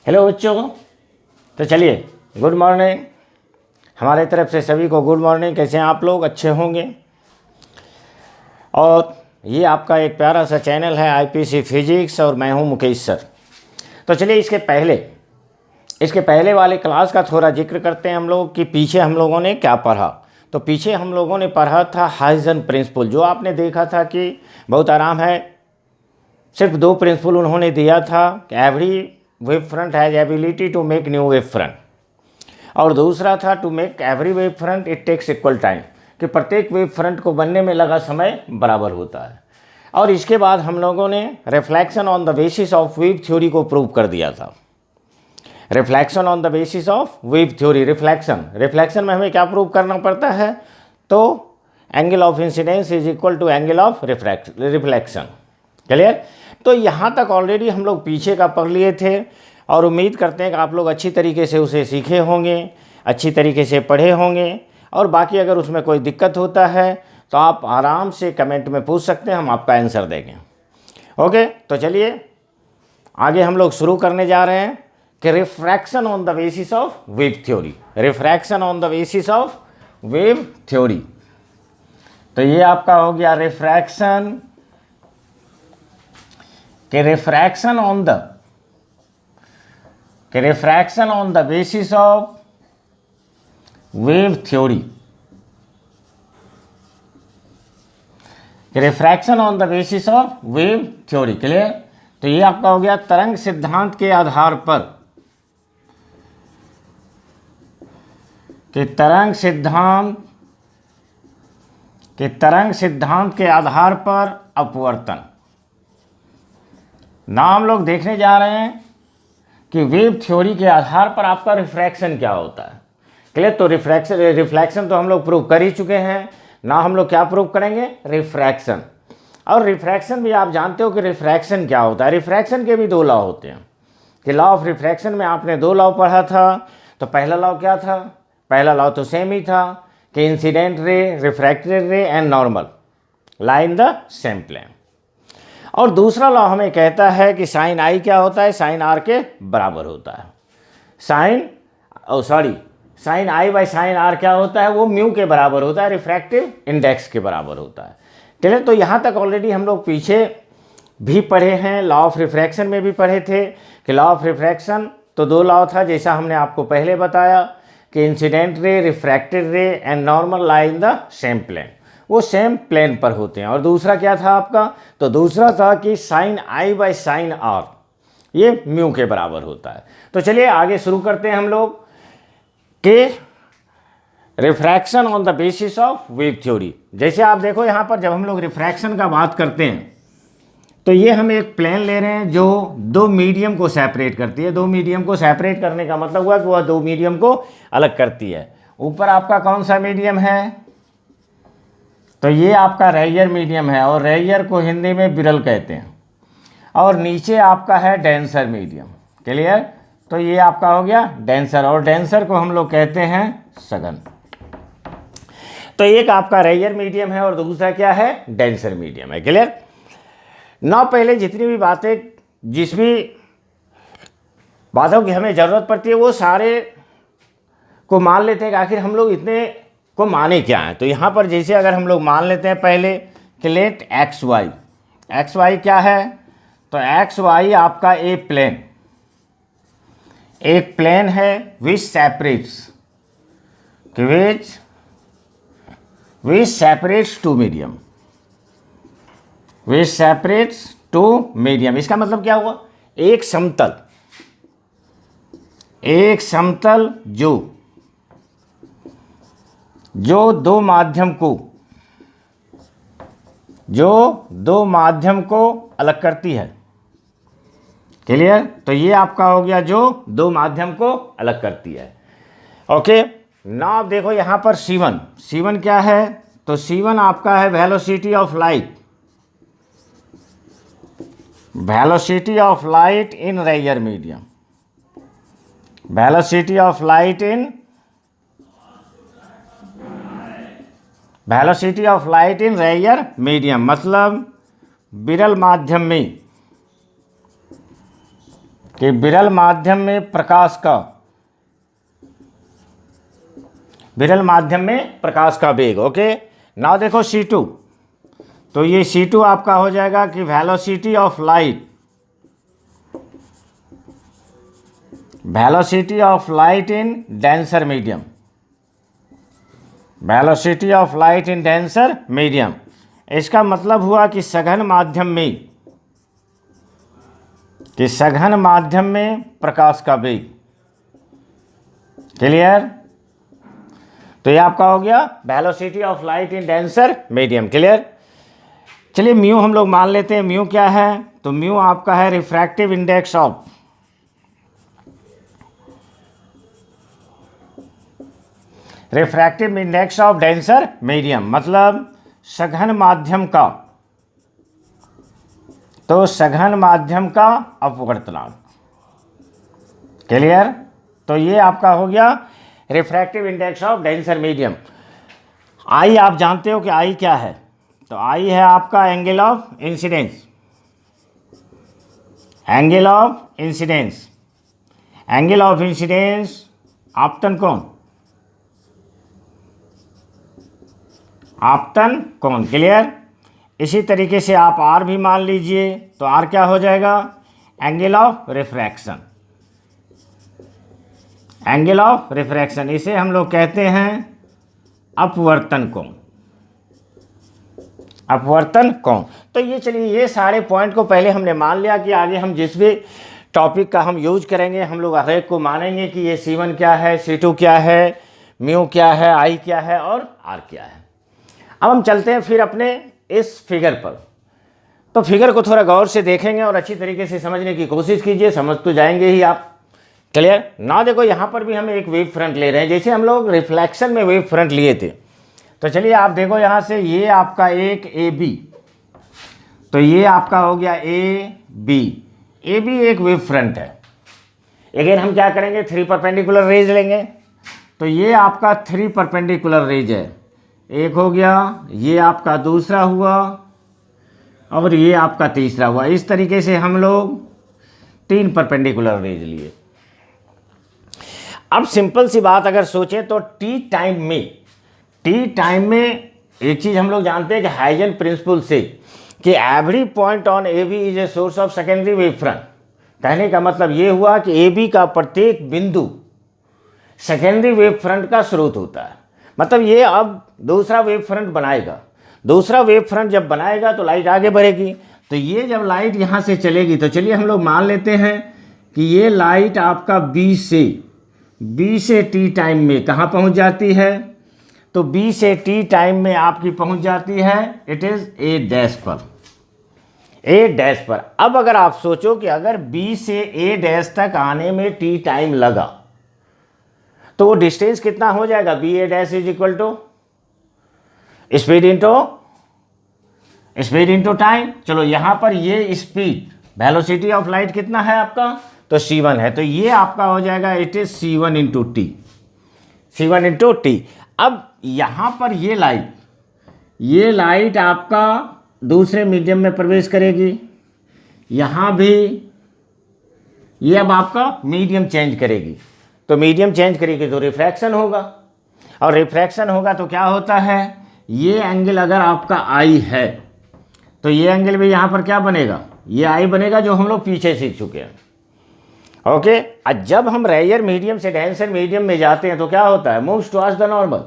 Hello बच्चों, तो चलिए गुड मॉर्निंग। हमारे तरफ से सभी को गुड मॉर्निंग। कैसे हैं आप लोग? अच्छे होंगे। और ये आपका एक प्यारा सा चैनल है आईपीसी फिजिक्स और मैं हूं मुकेश सर। तो चलिए इसके पहले वाले क्लास का थोड़ा जिक्र करते हैं हम लोग कि पीछे हम लोगों ने क्या पढ़ा। तो पीछे हम लोगों ने पढ़ा था हाइजन प्रिंसिपल, जो आपने देखा था कि बहुत आराम है। सिर्फ दो प्रिंसिपल उन्होंने दिया था कि every wave front has ability to make new wave front, और दूसरा था to make every wave front it takes equal time, कि प्रत्येक वेव फ्रंट को बनने में लगा समय बराबर होता है। और इसके बाद हम लोगों ने reflection on the basis of wave theory को प्रूव कर दिया था। Reflection on the basis of wave theory, reflection में हमें क्या प्रूव करना पड़ता है? तो angle of incidence is equal to angle of reflection. Clear? तो यहाँ तक ऑलरेडी हम लोग पीछे का पढ़ लिए थे और उम्मीद करते हैं कि आप लोग अच्छी तरीके से उसे सीखे होंगे, अच्छी तरीके से पढ़े होंगे। और बाकी अगर उसमें कोई दिक्कत होता है तो आप आराम से कमेंट में पूछ सकते हैं, हम आपका आंसर देंगे। ओके, तो चलिए आगे हम लोग शुरू करने जा रहे हैं कि refraction on the basis of wave theory. Refraction on the basis of wave theory, तो ये आपका हो गया refraction on the basis of wave theory. Refraction on the basis of wave theory. Clear? तो ये आपका हो गया तरंग सिद्धांत के आधार पर, कि तरंग सिद्धांत के आधार पर अपवर्तन। ना हम लोग देखने जा रहे हैं कि वेव थ्योरी के आधार पर आपका रिफ्रैक्शन क्या होता है। क्लियर? तो रिफ्लेक्शन तो हम लोग प्रूव कर ही चुके हैं। ना हम लोग क्या प्रूव करेंगे? रिफ्रैक्शन। और रिफ्रैक्शन भी आप जानते हो कि रिफ्रैक्शन क्या होता है। रिफ्रैक्शन के भी दो लॉ होते हैं, कि लॉ ऑफ रिफ्रैक्शन में आपने दो लॉ पढ़ा था। तो पहला लॉ क्या था? पहला लॉ तो सेम ही था कि incident ray, refracted ray and normal lie in the same plane. और दूसरा लॉ हमें कहता है कि साइन आई क्या होता है? साइन आर के बराबर होता है। Sine i by sine r क्या होता है? वो म्यू के बराबर होता है, रिफ्रैक्टिव इंडेक्स के बराबर होता है। ठीक है? तो यहाँ तक ऑलरेडी हम लोग पीछे भी पढ़े हैं, लॉ ऑफ रिफ्रैक्शन में भी पढ़े थे कि लॉ ऑफ रिफ्रैक्शन तो दो लॉ था, जैसा हमने आपको पहले बताया कि incident ray, refracted ray and normal lie in the same plane, वो सेम प्लेन पर होते हैं। और दूसरा क्या था आपका? तो दूसरा था कि sine i by sine r ये म्यू के बराबर होता है। तो चलिए आगे शुरू करते हैं हम लोग कि refraction on the basis of wave theory. जैसे आप देखो यहाँ पर जब हम लोग रिफ्रैक्शन का बात करते हैं तो ये हम एक प्लेन ले रहे हैं जो दो मीडियम को सेपरेट करती है। दो मीडियम को सेपरेट करने का मतलब हुआ कि वह दो मीडियम को अलग करती है। ऊपर आपका कौन सा मीडियम है? तो ये आपका रेयर मीडियम है, और रेयर को हिंदी में विरल कहते हैं। और नीचे आपका है डेंसर मीडियम। क्लियर? तो ये आपका हो गया डेंसर, और डेंसर को हम लोग कहते हैं सघन। तो एक आपका रेयर मीडियम है और दूसरा क्या है? डेंसर मीडियम है। क्लियर? ना पहले जितनी भी बातें, जिस भी बातों की हमें ज़रूरत पड़ती है वो सारे को मान लेते हैं कि आखिर हम लोग इतने को माने क्या है। तो यहाँ पर जैसे अगर हम लोग मान लेते हैं पहले कि लेट एक्स वाई क्या है? तो एक्स वाई आपका एक प्लेन है विच सेपरेट्स टू मीडियम। इसका मतलब क्या हुआ? एक समतल जो दो माध्यम को अलग करती है। क्लियर? तो ये आपका हो गया जो दो माध्यम को अलग करती है। ओके, ना आप देखो यहाँ पर C1 क्या है? तो C1 आपका है velocity of light in rare medium. Velocity of light in rare medium मतलब विरल माध्यम में कि विरल माध्यम में प्रकाश का वेग। ओके, नाउ देखो C2, तो ये C2 आपका हो जाएगा कि velocity of light in denser medium. इसका मतलब हुआ कि सघन माध्यम में प्रकाश का वेग। क्लियर? तो ये आपका हो गया velocity of light in denser medium. Clear? चलिए म्यू हम लोग मान लेते हैं। म्यू क्या है? तो म्यू आपका है refractive index of denser medium, मतलब सघन माध्यम का अपवर्तनांक। क्लियर? तो ये आपका हो गया refractive index of denser medium. आई आप जानते हो कि आई क्या है? तो आई है आपका एंगल ऑफ इंसिडेंस आपतन कोण। क्लियर? इसी तरीके से आप आर भी मान लीजिए, तो आर क्या हो जाएगा? Angle of refraction. इसे हम लोग कहते हैं अपवर्तन कोण। तो ये चलिए, ये सारे पॉइंट को पहले हमने मान लिया कि आगे हम जिस भी टॉपिक का हम यूज करेंगे, हम लोग हर एक को मानेंगे कि ये C1 क्या है, C2 क्या है, म्यू क्या है, आई क्या है और आर क्या है। अब हम चलते हैं फिर अपने इस फिगर पर। तो फिगर को थोड़ा गौर से देखेंगे और अच्छी तरीके से समझने की कोशिश कीजिए, समझ तो जाएंगे ही आप। क्लियर? ना देखो यहाँ पर भी हम एक वेव फ्रंट ले रहे हैं, जैसे हम लोग रिफ्लेक्शन में वेव फ्रंट लिए थे। तो चलिए आप देखो यहाँ से, ये आपका एक AB, तो ये आपका हो गया AB एक वेव फ्रंट है। अगेन हम क्या करेंगे? 3 परपेंडिकुलर रेज लेंगे। तो ये आपका 3 परपेंडिकुलर रेज है, एक हो गया, ये आपका दूसरा हुआ और ये आपका तीसरा हुआ। इस तरीके से हम लोग 3 परपेंडिकुलर रेज लिए। अब सिंपल सी बात अगर सोचें तो टी टाइम में एक चीज हम लोग जानते हैं कि हाइजन प्रिंसिपल से कि every point on AB is a source of secondary wave front. कहने का मतलब ये हुआ कि AB का प्रत्येक बिंदु सेकेंडरी वेव फ्रंट का स्रोत होता है। मतलब ये अब दूसरा वेव फ्रंट बनाएगा, दूसरा वेव फ्रंट जब बनाएगा तो लाइट आगे बढ़ेगी। तो ये जब लाइट यहाँ से चलेगी, तो चलिए हम लोग मान लेते हैं कि ये लाइट आपका B से T टाइम में कहाँ पहुँच जाती है? तो B से T टाइम में आपकी पहुँच जाती है, इट इज़ A डैश पर। अब अगर आप सोचो कि अगर B से A डैश तक आने में T टाइम लगा, तो वो डिस्टेंस कितना हो जाएगा? BA dash is equal to speed into time. चलो यहाँ पर ये स्पीड, वेलोसिटी ऑफ लाइट कितना है आपका? तो C1 है। तो ये आपका हो जाएगा, it is C1 into T. अब यहाँ पर ये लाइट आपका दूसरे मीडियम में प्रवेश करेगी, यहाँ भी ये अब आपका मीडियम चेंज करेगी। तो मीडियम चेंज करेगी तो रिफ्रैक्शन होगा, और रिफ्रैक्शन होगा तो क्या होता है? ये एंगल अगर आपका I है, तो ये एंगल भी यहाँ पर क्या बनेगा? ये I बनेगा, जो हम लोग पीछे सीख चुके हैं। ओके, आज जब हम रेयर मीडियम से डेंसर मीडियम में जाते हैं तो क्या होता है? मूव्स टुवर्ड्स द नॉर्मल,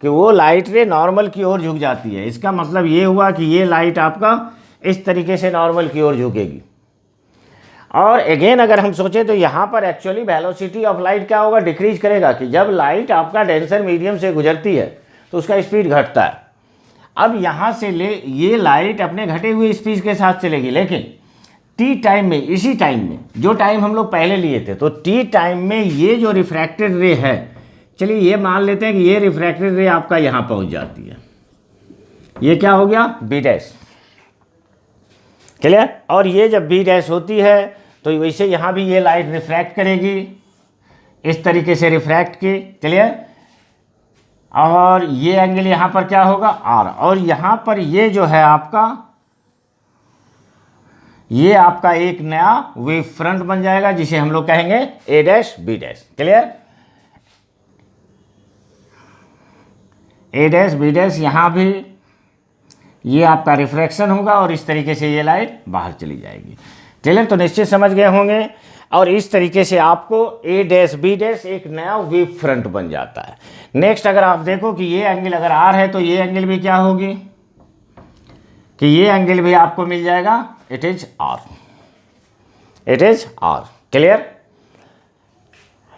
कि वो लाइट रे नॉर्मल की ओर झुक जाती है। इसका मतलब ये हुआ कि ये लाइट आपका इस तरीके से नॉर्मल की ओर झुकेगी। और अगेन अगर हम सोचें तो यहाँ पर एक्चुअली वेलोसिटी ऑफ लाइट क्या होगा? डिक्रीज करेगा, कि जब लाइट आपका डेंसर मीडियम से गुजरती है तो उसका स्पीड घटता है। अब यहाँ से ये लाइट अपने घटे हुए स्पीड के साथ चलेगी, लेकिन टी टाइम में, इसी टाइम में जो टाइम हम लोग पहले लिए थे, तो टी टाइम में ये जो रिफ्रैक्टेड रे है, चलिए ये मान लेते हैं कि ये रिफ्रैक्टेड रे आपका यहाँ पहुँच जाती है। ये क्या हो गया? B dash. क्लियर? और ये जब B डैश होती है तो वैसे यहाँ भी ये लाइट रिफ्रैक्ट करेगी, इस तरीके से रिफ्रैक्ट की। क्लियर? और ये एंगल यहाँ पर क्या होगा? R। और यहाँ पर ये जो है आपका, ये आपका एक नया वेव फ्रंट बन जाएगा जिसे हम लोग कहेंगे ए डैश बी डैश। क्लियर? ए डैश बी डैश, यहाँ भी ये आपका रिफ्रैक्शन होगा और इस तरीके से ये लाइट बाहर चली जाएगी। क्लियर? तो निश्चित समझ गए होंगे। और इस तरीके से आपको ए डैश बी डैश एक नया वेव फ्रंट बन जाता है। नेक्स्ट अगर आप देखो कि ये एंगल अगर आर है तो ये एंगल भी क्या होगी कि ये एंगल भी आपको मिल जाएगा, it is r, it is r. Clear?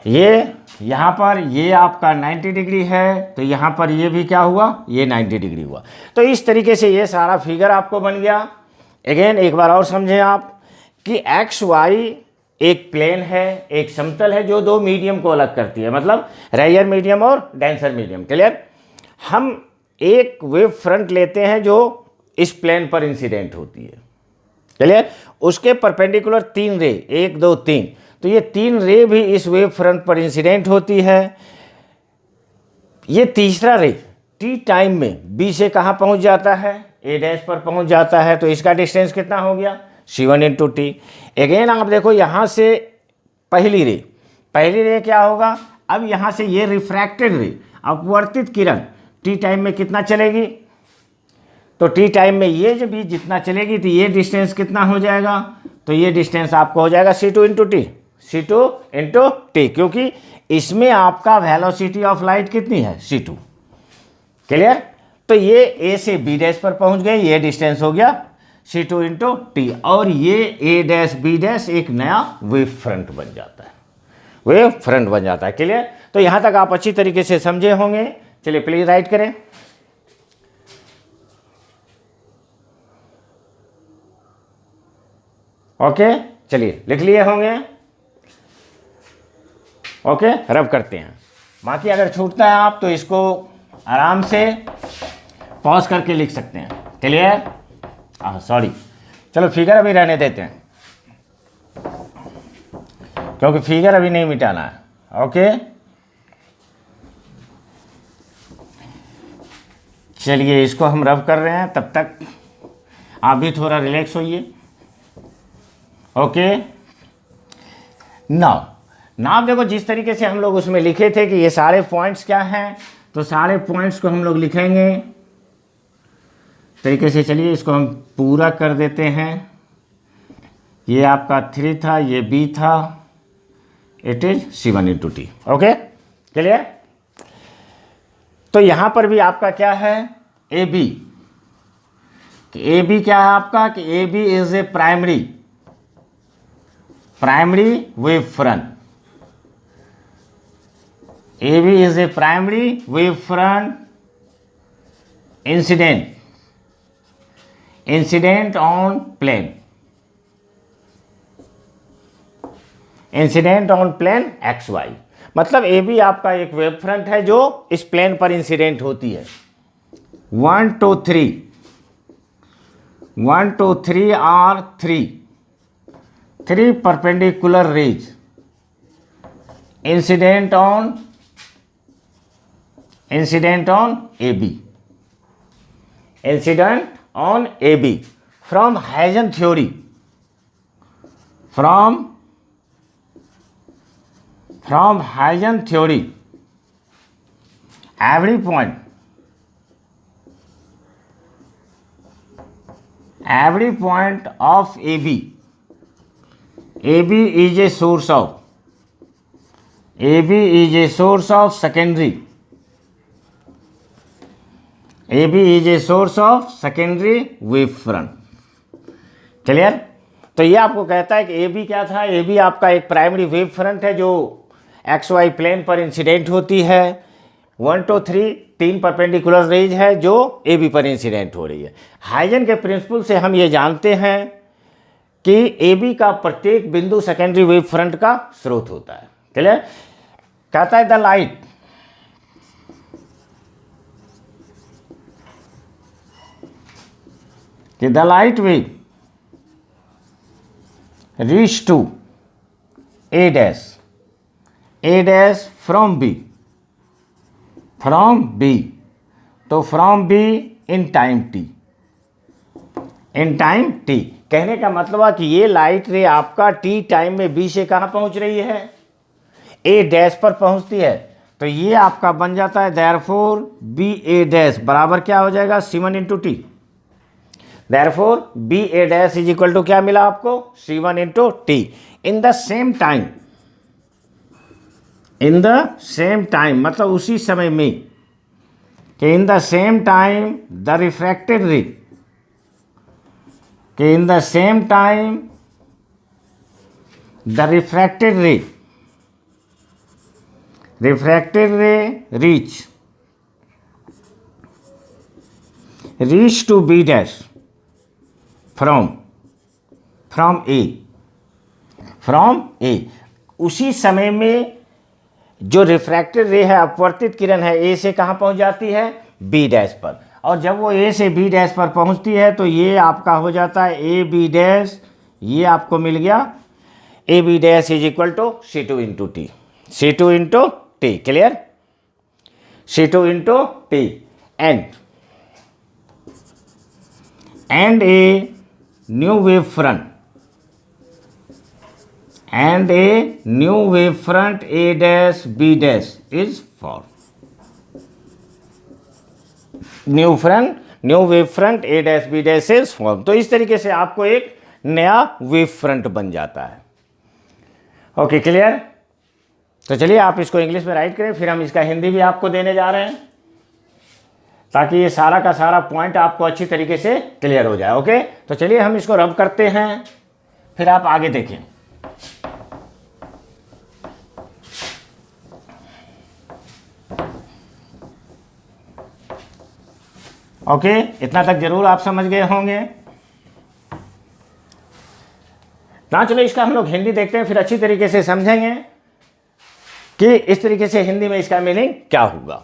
ये यहाँ पर ये आपका 90 डिग्री है तो यहाँ पर ये भी क्या हुआ, ये 90 डिग्री हुआ। तो इस तरीके से ये सारा फिगर आपको बन गया। अगेन एक बार और समझें आप कि एक्स वाई एक प्लेन है, एक समतल है जो दो मीडियम को अलग करती है, मतलब रेयर मीडियम और डेंसर मीडियम। क्लियर? हम एक वेव फ्रंट लेते हैं जो इस प्लेन पर इंसिडेंट होती है। क्लियर? उसके परपेंडिकुलर 3 रे, 1 2 3, तो ये 3 रे भी इस वेव फ्रंट पर इंसिडेंट होती है। ये तीसरा रे टी टाइम में बी से कहाँ पहुँच जाता है, ए डैश पर पहुँच जाता है। तो इसका डिस्टेंस कितना हो गया, C1 इंटू टी। अगेन आप देखो यहाँ से पहली रे क्या होगा, अब यहाँ से ये रिफ्रैक्टेड रे, अपवर्तित किरण टी टाइम में कितना चलेगी, तो टी टाइम में ये जब भी जितना चलेगी तो ये डिस्टेंस कितना हो जाएगा, तो ये डिस्टेंस आपको हो जाएगा C2 into T, C2 into T, क्योंकि इसमें आपका वेलोसिटी ऑफ लाइट कितनी है, C2। क्लियर? तो ये ए से बी डैश पर पहुंच गए, ये डिस्टेंस हो गया C2 इंटू टी, और ये ए डैश बी डैश एक नया वेव फ्रंट बन जाता है, वेव फ्रंट बन जाता है। क्लियर? तो यहां तक आप अच्छी तरीके से समझे होंगे। चलिए प्लीज राइट करें। ओके, चलिए लिख लिए होंगे। ओके, रब करते हैं। बाकी अगर छूटता है आप तो इसको आराम से पॉज करके लिख सकते हैं। क्लियर? सॉरी, चलो फिगर अभी रहने देते हैं क्योंकि फिगर अभी नहीं मिटाना है। ओके, चलिए इसको हम रब कर रहे हैं, तब तक आप भी थोड़ा रिलैक्स होइए। ओके, नाउ देखो जिस तरीके से हम लोग उसमें लिखे थे कि ये सारे पॉइंट्स क्या हैं, तो सारे पॉइंट्स को हम लोग लिखेंगे तरीके से। चलिए इसको हम पूरा कर देते हैं। ये आपका 3 था, ये B था, it is C1 into T. Okay, clear? तो यहां पर भी आपका क्या है, AB। AB क्या है आपका कि AB is a primary wave front. AB is a primary wave front incident on plane XY। मतलब AB आपका एक वेव फ्रंट है जो इस प्लेन पर इंसिडेंट होती है। 1 2 3 are 3 perpendicular rays incident on AB from Huygens theory, every point of AB is a source of secondary wave front। Clear? तो ये आपको कहता है कि AB क्या था, AB आपका एक प्राइमरी वेव फ्रंट है जो XY प्लेन पर इंसिडेंट होती है। 1 2 3 परपेंडिकुलर रेज है जो AB पर इंसिडेंट हो रही है। हाइजन के प्रिंसिपल से हम ये जानते हैं कि AB का प्रत्येक बिंदु सेकेंडरी वेव फ्रंट का स्रोत होता है। क्लियर? कहता है the light wave reach to A dash from B, तो from B in time T, कहने का मतलब है कि ये लाइट रे आपका टी टाइम में बी से कहाँ पहुँच रही है, ए डैश पर पहुँचती है। तो ये आपका बन जाता है देयरफॉर बी ए डैश बराबर क्या हो जाएगा, C1 into T. Therefore B A dash is equal to क्या मिला आपको, C1 into T. In the same time, in the same time मतलब उसी समय में, कि in the same time the refracted ray, कि in the same time the refracted ray, refracted ray reach to B dash from A, उसी समय में जो रिफ्रैक्टेड रे है, अपवर्तित किरण है, ए से कहाँ पहुँच जाती है, बी डैश पर। और जब वो ए से बी डैश पर पहुँचती है तो ये आपका हो जाता है ए बी डैश, ये आपको मिल गया A B dash is equal to C2 into T, C2 into T, clear, C2 into T. And a new wave front, and a new wave front A dash B dash is formed. New wave front A dash B dash is formed। तो इस तरीके से आपको एक नया wave front बन जाता है। Okay, clear. तो चलिए आप इसको इंग्लिश में राइट करें, फिर हम इसका हिंदी भी आपको देने जा रहे हैं, ताकि ये सारा का सारा पॉइंट आपको अच्छी तरीके से क्लियर हो जाए। ओके, तो चलिए हम इसको रब करते हैं, फिर आप आगे देखें। ओके, इतना तक जरूर आप समझ गए होंगे ना। चलो इसका हम लोग हिंदी देखते हैं, फिर अच्छी तरीके से समझेंगे कि इस तरीके से हिंदी में इसका मीनिंग क्या होगा।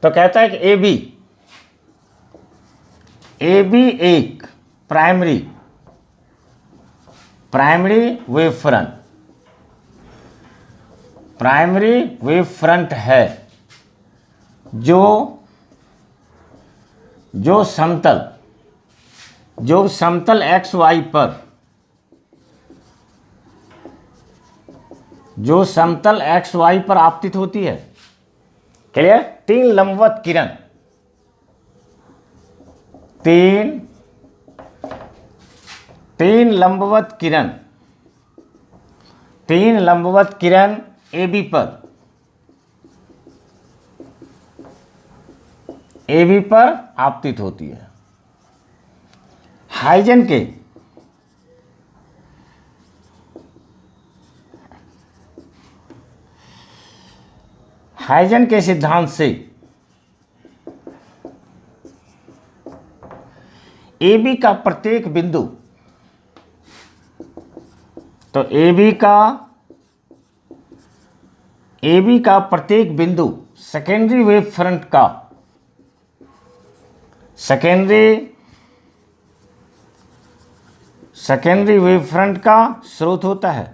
तो कहता है कि ए बी एक प्राइमरी वेव फ्रंट है जो समतल एक्स वाई पर, आपतित होती है, क्लियर। तीन लंबवत किरण ए बी पर आपतित होती है। हाइजन के सिद्धांत से ए बी का प्रत्येक बिंदु, तो ए बी का प्रत्येक बिंदु सेकेंडरी वेव फ्रंट का स्रोत होता है।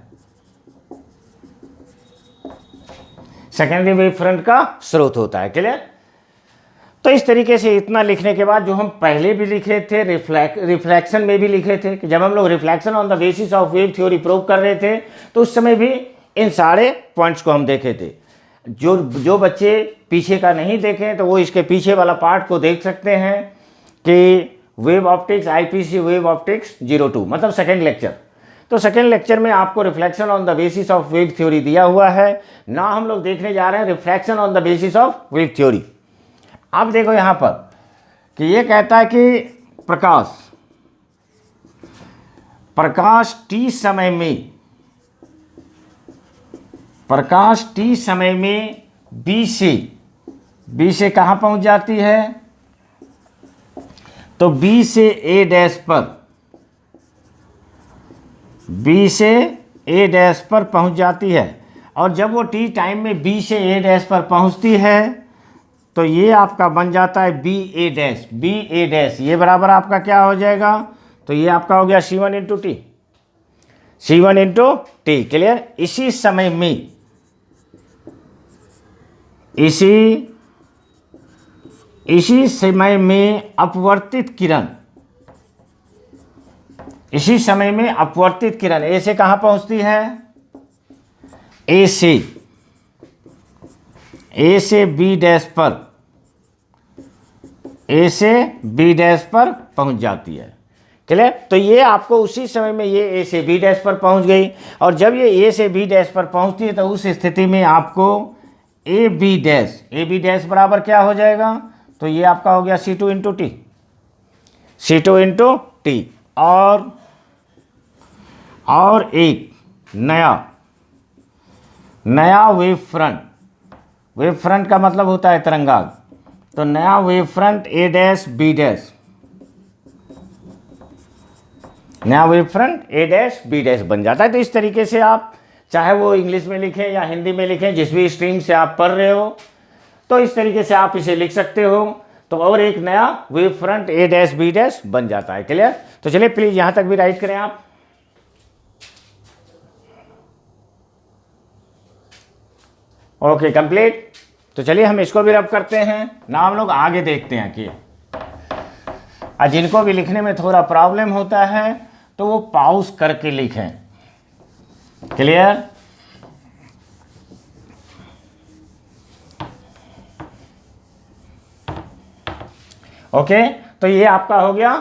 सेकेंडरी वेव फ्रंट का स्रोत होता है, क्लियर। तो इस तरीके से इतना लिखने के बाद जो हम पहले भी लिखे थे, रिफ्लेक्शन में भी लिखे थे, कि जब हम लोग reflection on the basis of wave theory prove कर रहे थे, तो उस समय भी इन सारे पॉइंट्स को हम देखे थे। जो बच्चे पीछे का नहीं देखें तो वो इसके पीछे वाला पार्ट को देख सकते हैं, कि wave optics IPC wave optics 02 मतलब सेकेंड लेक्चर। तो सेकेंड लेक्चर में आपको reflection on the basis of wave theory दिया हुआ है ना। हम लोग देखने जा रहे हैं reflection on the basis of wave theory. अब देखो यहाँ पर कि ये कहता है कि प्रकाश T समय में B से कहाँ पहुँच जाती है, तो B से A डैश पर पहुंच जाती है। और जब वो T टाइम में B से A डैश पर पहुंचती है तो ये आपका बन जाता है B A डैश। ये बराबर आपका क्या हो जाएगा, तो ये आपका हो गया C1 इंटू टी, क्लियर। इसी समय में अपवर्तित इसी समय में अपवर्तित किरण ए से कहाँ पहुँचती है, ए से बी डैश पर, ए से बी डैश पर पहुंच जाती है। क्लियर। तो ये आपको उसी समय में ये ए से बी डैश पर पहुंच गई, और जब ये ए से बी डैश पर पहुंचती है तो उस स्थिति में आपको ए बी डैश बराबर क्या हो जाएगा, तो ये आपका हो गया C2 इंटू टी। और एक नया वेव फ्रंट का मतलब होता है तरंगाग, तो नया वेव फ्रंट ए डैश बी डैश बन जाता है। तो इस तरीके से आप चाहे वो इंग्लिश में लिखें या हिंदी में लिखें, जिस भी स्ट्रीम से आप पढ़ रहे हो, तो इस तरीके से आप इसे लिख सकते हो। तो और एक नया वेव फ्रंट ए डैश बी डैश बन जाता है। क्लियर। तो चलिए प्लीज यहां तक भी राइट करें आप। Okay complete. तो चलिए हम इसको भी रब करते हैं ना, हम लोग आगे देखते हैं कि जिनको भी लिखने में थोड़ा प्रॉब्लम होता है तो वो पॉज करके लिखें। क्लियर। ओके। तो ये आपका हो गया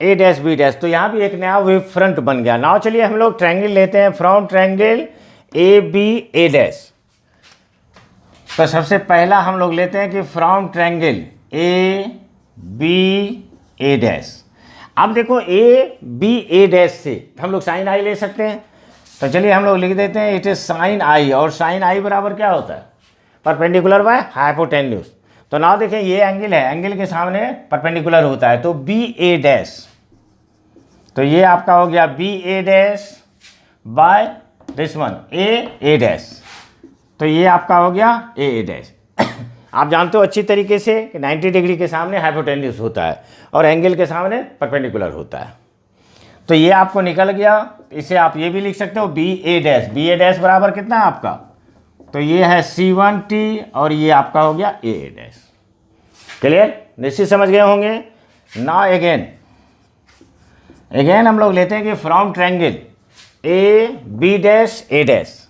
ए डैश बी डैश, तो यहां भी एक नया वेव फ्रंट बन गया। नाउ चलिए हम लोग ट्रायंगल लेते हैं, from triangle A B A dash. तो सबसे पहला हम लोग लेते हैं कि from triangle A B A dash. अब देखो ए बी ए डैश से हम लोग साइन आई ले सकते हैं, तो चलिए हम लोग लिख देते हैं इट इज साइन आई, और साइन आई बराबर क्या होता है, परपेंडिकुलर बाय हाइपोटेन्यूज। तो नाउ देखें ये एंगल है, एंगल के सामने परपेंडिकुलर होता है, तो बी ए डैश, तो ये आपका हो गया B A dash by this one A dash, तो ये आपका हो गया ए डैश। आप जानते हो अच्छी तरीके से कि 90 डिग्री के सामने हाइपोटेन्यूज होता है और एंगल के सामने परपेंडिकुलर होता है। तो ये आपको निकल गया। इसे आप ये भी लिख सकते हो बी ए डैश बराबर कितना है आपका, तो ये है C1T और ये आपका हो गया ए डैश। क्लियर, निश्चित समझ गए होंगे ना। अगेन हम लोग लेते हैं कि from triangle A B dash A dash,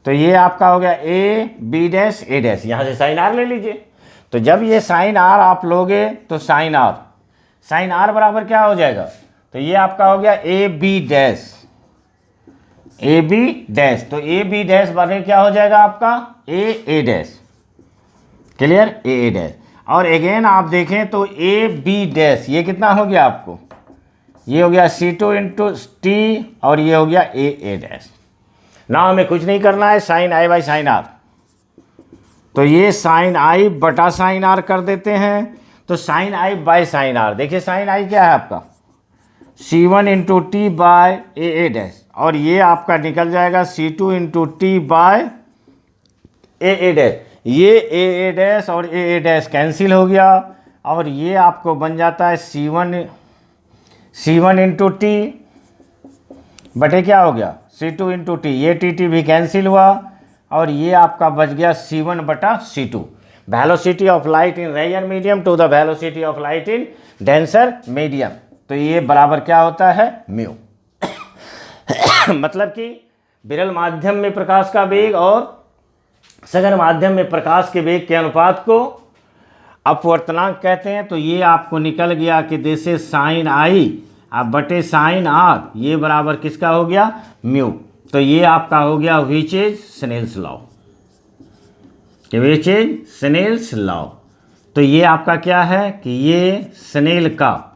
तो ये आपका हो गया A B dash A dash, यहाँ से साइन आर ले लीजिए। तो जब ये साइन आर आप लोगे तो साइन आर बराबर क्या हो जाएगा, तो ये आपका हो गया ए बी डैश, तो ए बी डैश बने क्या हो जाएगा आपका ए डैश। क्लियर, ए डैश। और अगेन आप देखें तो ए बी डैश ये कितना हो गया आपको, ये हो गया C2 इंटू टी और ये हो गया ए डैश। ना हमें कुछ नहीं करना है, sine i by sine r, तो ये साइन आई बटा साइन आर कर देते हैं। तो sine i by sine r, देखिए साइन आई क्या है आपका C1 into T by A dash, और ये आपका निकल जाएगा C2 into T by A dash. ये ए डैश और ए डैश कैंसिल हो गया, और ये आपको बन जाता है C1 इंटू टी बटे क्या हो गया C2 इंटू टी, ये टी भी कैंसिल हुआ, और ये आपका बच गया C1 बटा C2। Velocity of light in rare medium to the velocity of light in denser medium, तो ये बराबर क्या होता है म्यू। मतलब कि विरल माध्यम में प्रकाश का वेग और सघन माध्यम में प्रकाश के वेग के अनुपात को अपवर्तनांक कहते हैं। तो ये आपको निकल गया कि जैसे साइन आई अब बटे साइन आर, ये बराबर किसका हो गया म्यू। तो ये आपका हो गया विच इज स्नेल्स लॉ, तो ये आपका क्या है कि ये स्नेल का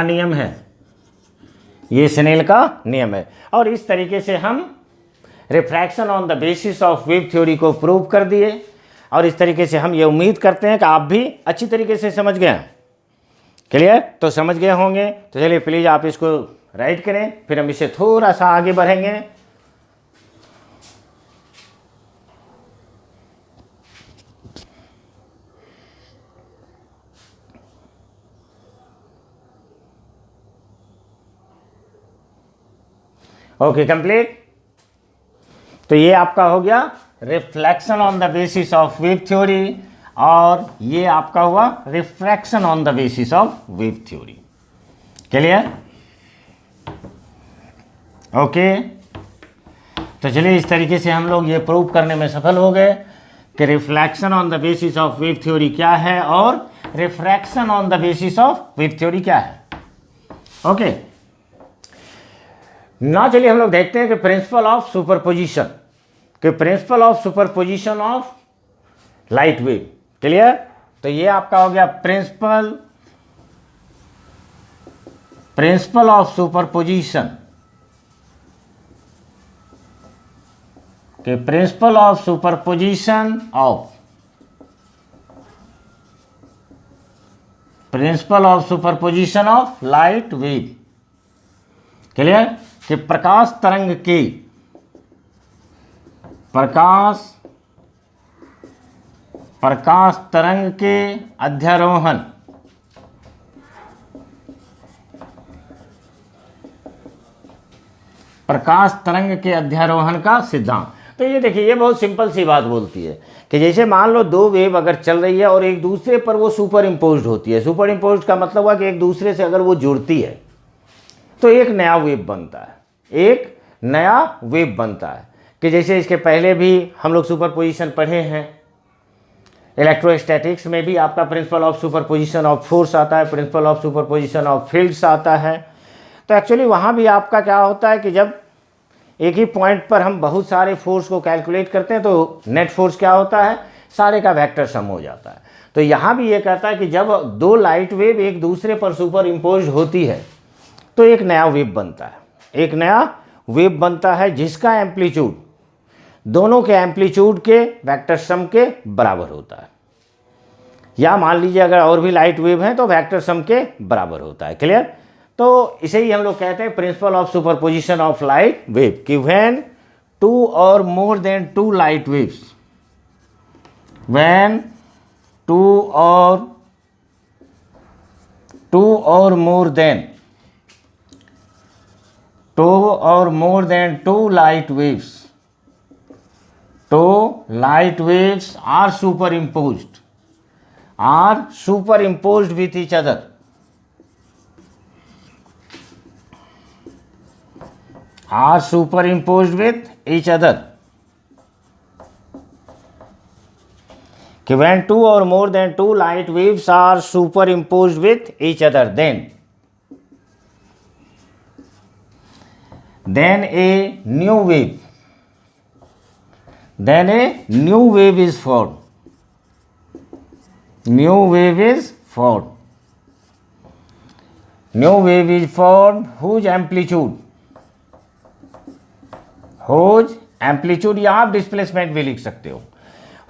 नियम है, ये स्नेल का नियम है। और इस तरीके से हम refraction on the basis of wave theory को प्रूव कर दिए, और इस तरीके से हम ये उम्मीद करते हैं कि आप भी अच्छी तरीके से समझ गए। क्लियर, तो समझ गए होंगे। तो चलिए प्लीज़ आप इसको राइट करें, फिर हम इसे थोड़ा सा आगे बढ़ेंगे। Okay complete. तो ये आपका हो गया reflection on the basis of wave theory. और ये आपका हुआ refraction on the basis of wave theory. Clear? Okay, तो चलिए इस तरीके से हम लोग ये प्रूव करने में सफल हो गए कि reflection on the basis of wave theory क्या है और refraction on the basis of wave theory क्या है। ओके, ना चलिए हम लोग देखते हैं कि प्रिंसिपल ऑफ सुपरपोजिशन, कि principal of superposition of light wave. Clear? तो ये आपका हो गया प्रिंसिपल ऑफ सुपरपोजिशन, कि principal of superposition of light wave. Clear? कि प्रकाश तरंग के अध्यारोहण का सिद्धांत। तो ये देखिए, ये बहुत सिंपल सी बात बोलती है कि जैसे मान लो दो वेव अगर चल रही है और एक दूसरे पर वो सुपर इम्पोज्ड होती है। सुपर इम्पोज्ड का मतलब हुआ कि एक दूसरे से अगर वो जुड़ती है तो एक नया वेव बनता है, कि जैसे इसके पहले भी हम लोग सुपरपोजिशन पढ़े हैं। इलेक्ट्रोस्टैटिक्स में भी आपका principal of superposition of force आता है, principal of superposition of fields आता है। तो एक्चुअली वहाँ भी आपका क्या होता है कि जब एक ही पॉइंट पर हम बहुत सारे फोर्स को कैलकुलेट करते हैं तो नेट फोर्स क्या होता है, सारे का वेक्टर सम हो जाता है। तो यहाँ भी ये कहता है कि जब दो लाइट वेव एक दूसरे पर सुपर इम्पोज होती है तो एक नया वेव बनता है, जिसका एम्पलीट्यूड दोनों के एम्पलीट्यूड के वेक्टर सम के बराबर होता है। या मान लीजिए अगर और भी लाइट वेव हैं तो वेक्टर सम के बराबर होता है। क्लियर? तो इसे ही हम लोग कहते हैं principle of superposition of light wave, कि व्हेन टू और more than two light waves, when two और more than two light waves are superimposed with each other, कि when two or more than two light waves are superimposed with each other, then a new wave is formed. New wave is formed whose amplitude यहाँ आप displacement भी लिख सकते हो,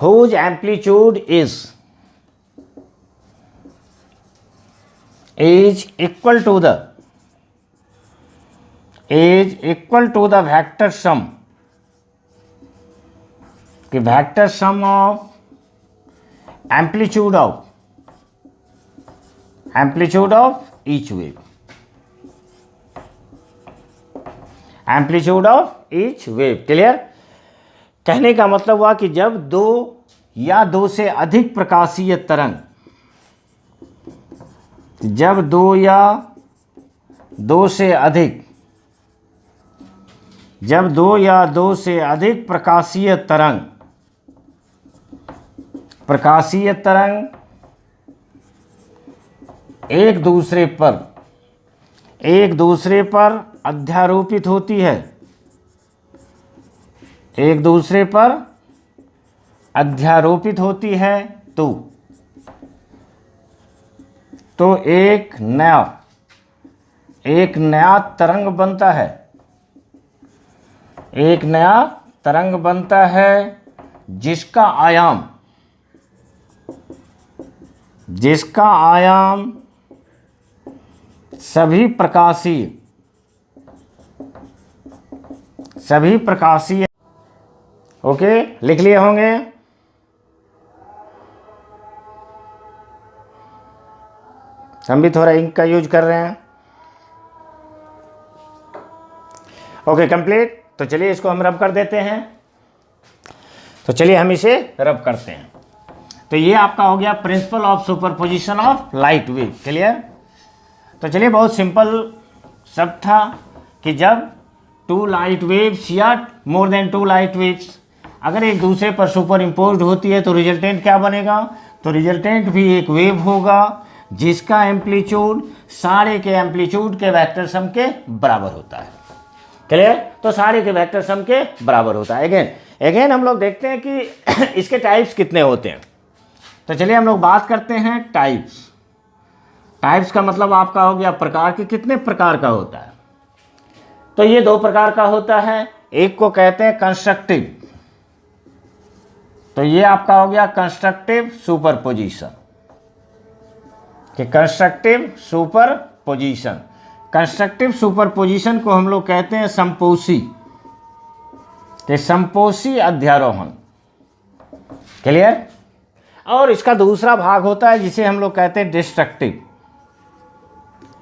whose amplitude is equal to the vector sum, कि vector sum of amplitude of each wave, clear? कहने का मतलब हुआ कि जब दो या दो से अधिक प्रकाशीय तरंग, जब दो या दो से अधिक प्रकाशीय तरंग एक दूसरे पर अध्यारोपित होती है, तो एक नया तरंग बनता है, जिसका आयाम सभी प्रकाशीय। ओके, लिख लिए होंगे। हम भी थोड़ा इंक का यूज कर रहे हैं। Okay, complete. तो चलिए इसको हम रब कर देते हैं। तो चलिए हम इसे रब करते हैं। तो ये आपका हो गया principal of superposition of light wave. Clear? तो चलिए, बहुत सिंपल सब था कि जब टू लाइट वेव्स या more than two light waves अगर एक दूसरे पर सुपर इम्पोज्ड होती है तो रिजल्टेंट क्या बनेगा? तो रिजल्टेंट भी एक वेव होगा जिसका एम्पलीट्यूड सारे के एम्पलीट्यूड के वेक्टर सम के बराबर होता है। क्लियर? तो सारे के वेक्टर सम के बराबर होता है। अगेन हम लोग देखते हैं कि इसके टाइप्स कितने होते हैं। तो चलिए हम लोग बात करते हैं टाइप्स। टाइप्स का मतलब आपका हो गया प्रकार, के कितने प्रकार का होता है। तो ये दो प्रकार का होता है, एक को कहते हैं कंस्ट्रक्टिव, तो ये आपका हो गया कंस्ट्रक्टिव सुपरपोजिशन, कि कंस्ट्रक्टिव सुपरपोजिशन। कंस्ट्रक्टिव सुपरपोजिशन को हम लोग कहते हैं संपोषी, कि संपोषी अध्यारोहण। क्लियर? और इसका दूसरा भाग होता है जिसे हम लोग कहते हैं डिस्ट्रक्टिव,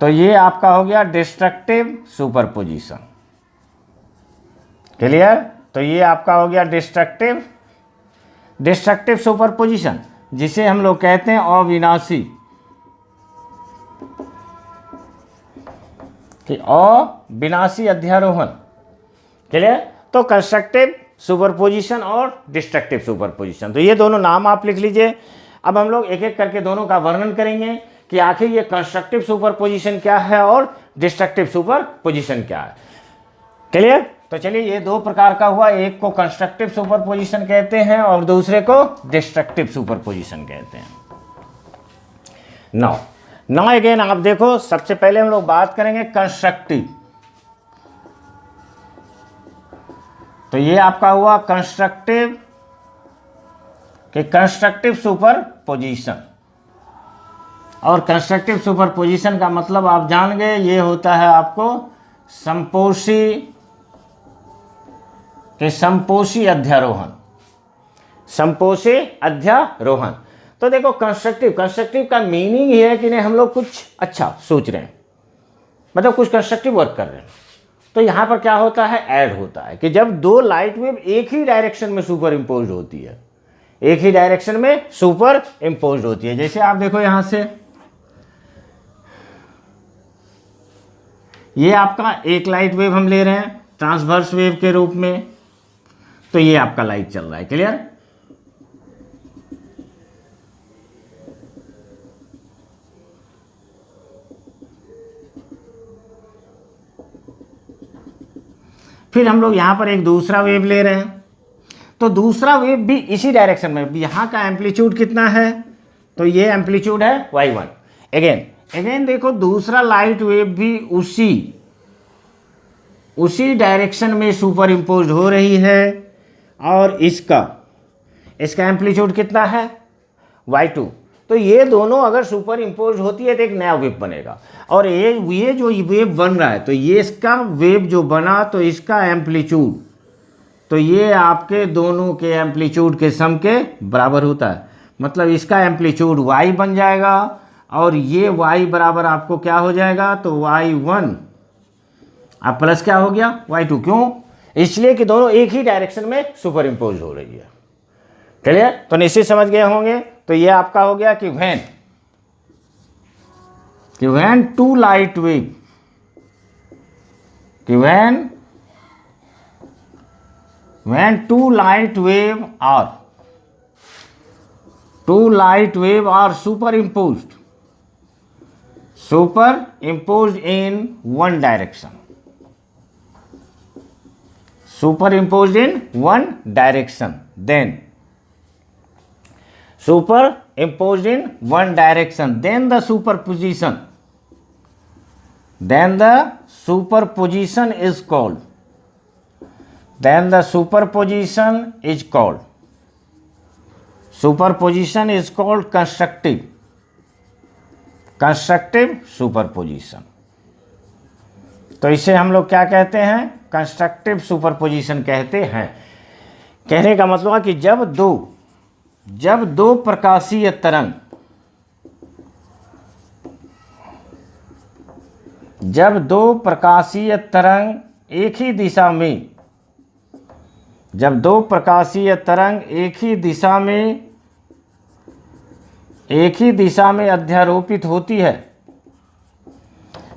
तो ये आपका हो गया डिस्ट्रक्टिव सुपरपोजिशन। क्लियर? तो ये आपका हो गया डिस्ट्रक्टिव सुपरपोजिशन, जिसे हम लोग कहते हैं अविनाशी, कि अविनाशी अध्यारोहण। क्लियर? तो कंस्ट्रक्टिव सुपरपोजिशन और डिस्ट्रक्टिव सुपरपोजिशन, तो ये दोनों नाम आप लिख लीजिए। अब हम लोग एक एक करके दोनों का वर्णन करेंगे कि आखिर ये कंस्ट्रक्टिव सुपरपोजिशन क्या है और डिस्ट्रक्टिव सुपरपोजिशन क्या है। क्लियर? तो चलिए, ये दो प्रकार का हुआ, एक को कंस्ट्रक्टिव सुपरपोजिशन कहते हैं और दूसरे को डिस्ट्रक्टिव सुपरपोजिशन कहते हैं। नाउ अगेन आप देखो, सबसे पहले हम लोग बात करेंगे कंस्ट्रक्टिव। तो ये आपका हुआ कंस्ट्रक्टिव, कि कंस्ट्रक्टिव सुपरपोजिशन। और कंस्ट्रक्टिव सुपरपोजिशन का मतलब आप जान गए, ये होता है आपको संपोषी, कि संपोषी अध्यारोहण। संपोषी अध्यारोहण। तो देखो, कंस्ट्रक्टिव का मीनिंग ये है कि नहीं हम लोग कुछ अच्छा सोच रहे हैं, मतलब कुछ कंस्ट्रक्टिव वर्क कर रहे हैं। तो यहाँ पर क्या होता है? ऐड होता है, कि जब दो लाइट वेव एक ही डायरेक्शन में सुपर इम्पोज्ड होती है, एक ही डायरेक्शन में सुपर इम्पोज्ड होती है। जैसे आप देखो यहां से, ये आपका एक लाइट वेव हम ले रहे हैं ट्रांसवर्स वेव के रूप में, तो ये आपका लाइट चल रहा है। क्लियर? फिर हम लोग यहां पर एक दूसरा वेव ले रहे हैं, तो दूसरा वेव भी इसी डायरेक्शन में, यहाँ का एम्पलीट्यूड कितना है? तो ये एम्पलीट्यूड है y1। अगेन देखो, दूसरा लाइट वेव भी उसी डायरेक्शन में सुपर इम्पोज्ड हो रही है, और इसका एम्पलीट्यूड कितना है? y2। तो ये दोनों अगर सुपर इम्पोज्ड होती है तो एक नया वेव बनेगा, और ये जो वेव बन रहा है, तो ये इसका वेव जो बना, तो इसका एम्पलीट्यूड, तो ये आपके दोनों के एम्पलीट्यूड के सम के बराबर होता है। मतलब इसका एम्पलीट्यूड y बन जाएगा, और ये y बराबर आपको क्या हो जाएगा? तो y1 अब प्लस क्या हो गया? y2। क्यों? इसलिए कि दोनों एक ही डायरेक्शन में सुपर इम्पोज हो रही है। क्लियर? तो निश्चित समझ गए होंगे। तो ये आपका हो गया कि व्हेन टू लाइट वेव, कि when two light wave are superimposed in one direction, then the superposition is called constructive superposition. तो इसे हम लोग क्या कहते हैं? कंस्ट्रक्टिव सुपरपोजिशन कहते हैं। कहने का मतलब है कि जब दो प्रकाशीय तरंग एक ही दिशा में एक ही दिशा में अध्यारोपित होती है।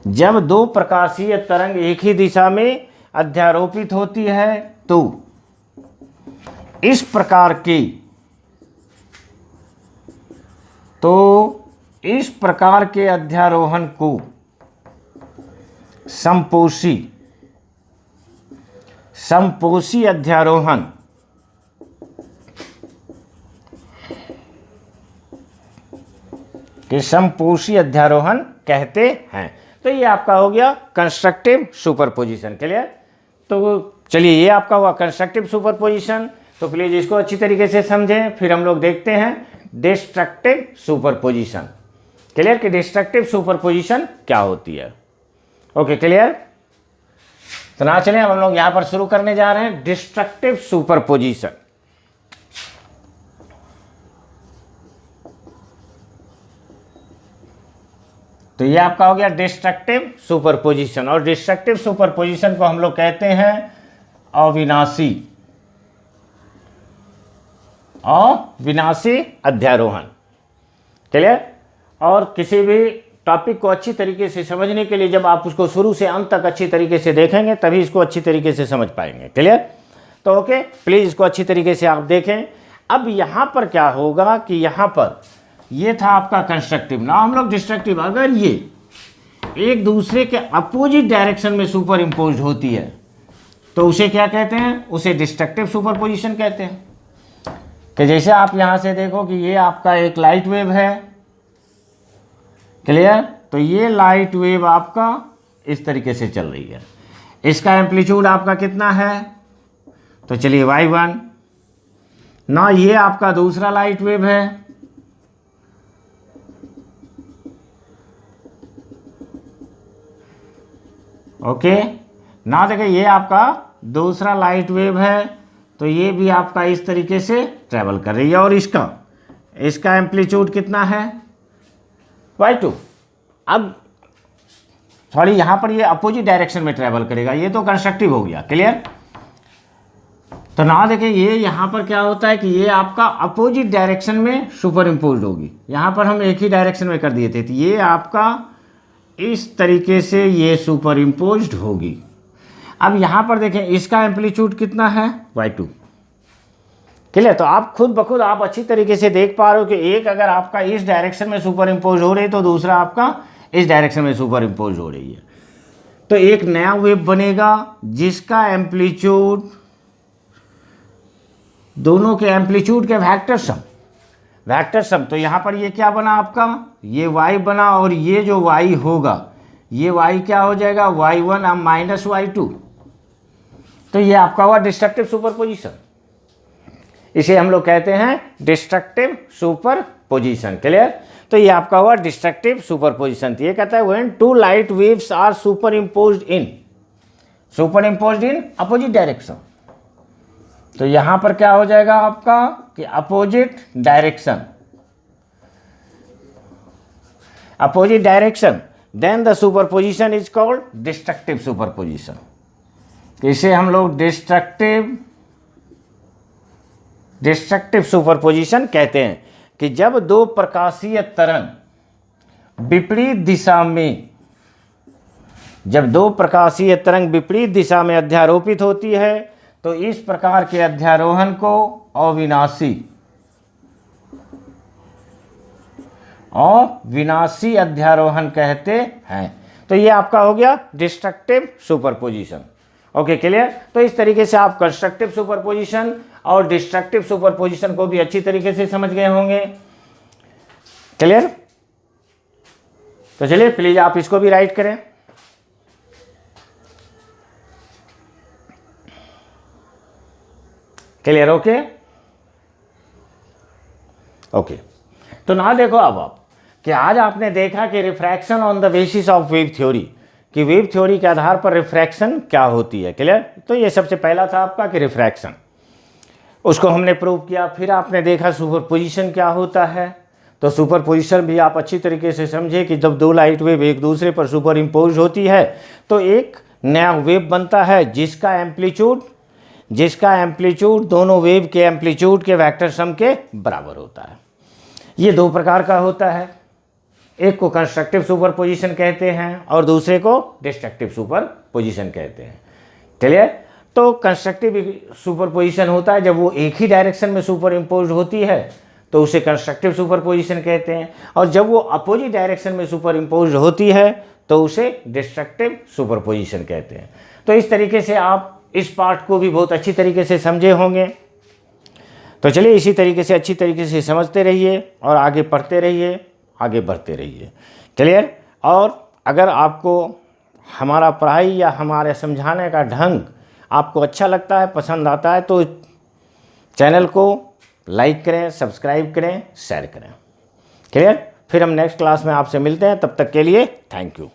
जब दो प्रकाशीय तरंग एक ही दिशा में अध्यारोपित होती है तो इस प्रकार के अध्यारोहण को समपोषी अध्यारोहण कहते हैं। तो ये आपका हो गया कंस्ट्रक्टिव सुपरपोजिशन। क्लियर? तो चलिए, ये आपका हुआ कंस्ट्रक्टिव सुपरपोजिशन। तो प्लीज इसको अच्छी तरीके से समझें। फिर हम लोग देखते हैं डिस्ट्रक्टिव सुपरपोजिशन। क्लियर कि डिस्ट्रक्टिव सुपरपोजिशन क्या होती है? Okay, clear? तो ना चलिए, हम लोग यहां पर शुरू करने जा रहे हैं डिस्ट्रक्टिव सुपरपोजिशन। तो ये आपका हो गया डिस्ट्रक्टिव सुपरपोजिशन। और डिस्ट्रक्टिव सुपरपोजिशन को हम लोग कहते हैं अविनाशी अध्यारोहण। क्लियर? और किसी भी टॉपिक को अच्छी तरीके से समझने के लिए जब आप उसको शुरू से अंत तक अच्छी तरीके से देखेंगे तभी इसको अच्छी तरीके से समझ पाएंगे। क्लियर? तो ओके, प्लीज इसको अच्छी तरीके से आप देखें। अब यहां पर क्या होगा कि यहां पर ये था आपका कंस्ट्रक्टिव। ना हम लोग डिस्ट्रक्टिव, अगर ये एक दूसरे के अपोजिट डायरेक्शन में सुपर इम्पोज होती है तो उसे क्या कहते हैं? उसे डिस्ट्रक्टिव सुपरपोजिशन कहते हैं। कि जैसे आप यहां से देखो कि ये आपका एक लाइट वेव है। क्लियर? तो ये लाइट वेव आपका इस तरीके से चल रही है। इसका एम्पलीट्यूड आपका कितना है? तो चलिए y1। ना ये आपका दूसरा लाइट वेव है। ओके, ना देखिए ये आपका दूसरा लाइट वेव है। तो ये भी आपका इस तरीके से ट्रेवल कर रही है। और इसका एम्पलीट्यूड कितना है? y2। अब सॉरी, यहां पर ये अपोजिट डायरेक्शन में ट्रेवल करेगा। ये तो कंस्ट्रक्टिव हो गया। क्लियर? तो ना देखिए ये यहां पर क्या होता है कि ये आपका अपोजिट डायरेक्शन में सुपर इम्पोज होगी। यहां पर हम एक ही डायरेक्शन में कर दिए थे, तो ये आपका इस तरीके से ये सुपर इम्पोज्ड होगी। अब यहां पर देखें इसका एम्पलीट्यूड कितना है? y2। क्लियर? तो आप खुद ब खुद आप अच्छी तरीके से देख पा रहे हो कि एक अगर आपका इस डायरेक्शन में सुपर इम्पोज हो रही है तो दूसरा आपका इस डायरेक्शन में सुपर इम्पोज हो रही है। तो एक नया वेव बनेगा जिसका एम्पलीट्यूड, दोनों के एम्पलीट्यूड के वेक्टर सम। तो यहां पर ये क्या बना आपका? ये y बना। और ये जो y होगा, ये y क्या हो जाएगा? y1 अब माइनस y2। तो ये आपका हुआ डिस्ट्रक्टिव सुपरपोजिशन। इसे हम लोग कहते हैं डिस्ट्रक्टिव सुपरपोजिशन। क्लियर? तो ये आपका हुआ डिस्ट्रक्टिव सुपरपोजिशन। ये कहता है when two light waves are superimposed in opposite direction. तो यहां पर क्या हो जाएगा आपका कि opposite direction, then the superposition is called destructive superposition. इसे हम लोग डिस्ट्रक्टिव सुपरपोजिशन कहते हैं कि जब दो प्रकाशीय तरंग विपरीत दिशा में अध्यारोपित होती है तो इस प्रकार के अध्यारोहण को अविनाशी अध्यारोहण कहते हैं। तो ये आपका हो गया डिस्ट्रक्टिव सुपरपोजिशन। Okay, clear? तो इस तरीके से आप कंस्ट्रक्टिव सुपरपोजिशन और डिस्ट्रक्टिव सुपरपोजिशन को भी अच्छी तरीके से समझ गए होंगे। क्लियर? तो चलिए प्लीज आप इसको भी राइट करें। क्लियर? Okay okay. तो ना देखो अब आप कि आज आपने देखा कि refraction on the basis of wave theory, कि वेव थ्योरी के आधार पर रिफ्रैक्शन क्या होती है। क्लियर? तो ये सबसे पहला था आपका कि रिफ्रैक्शन, उसको हमने प्रूव किया। फिर आपने देखा सुपरपोजिशन क्या होता है। तो सुपरपोजिशन भी आप अच्छी तरीके से समझे कि जब दो लाइट वेव एक दूसरे पर सुपर इम्पोज होती है तो एक नया वेव बनता है जिसका एम्पलीट्यूड दोनों वेव के एम्पलीट्यूड के वेक्टर सम के बराबर होता है। ये दो प्रकार का होता है, एक को कंस्ट्रक्टिव सुपरपोजिशन कहते हैं और दूसरे को डिस्ट्रक्टिव सुपरपोजिशन कहते हैं। क्लियर? तो कंस्ट्रक्टिव सुपरपोजिशन होता है जब वो एक ही डायरेक्शन में सुपर इम्पोज होती है तो उसे कंस्ट्रक्टिव सुपरपोजिशन कहते हैं, और जब वो अपोजिट डायरेक्शन में सुपर इम्पोज होती है तो उसे डिस्ट्रक्टिव सुपरपोजिशन कहते हैं। तो इस तरीके से आप इस पार्ट को भी बहुत अच्छी तरीके से समझे होंगे। तो चलिए इसी तरीके से अच्छी तरीके से समझते रहिए और आगे पढ़ते रहिए, आगे बढ़ते रहिए। क्लियर? और अगर आपको हमारा पढ़ाई या हमारे समझाने का ढंग आपको अच्छा लगता है, पसंद आता है, तो चैनल को लाइक करें, सब्सक्राइब करें, शेयर करें। क्लियर? फिर हम नेक्स्ट क्लास में आपसे मिलते हैं, तब तक के लिए थैंक यू।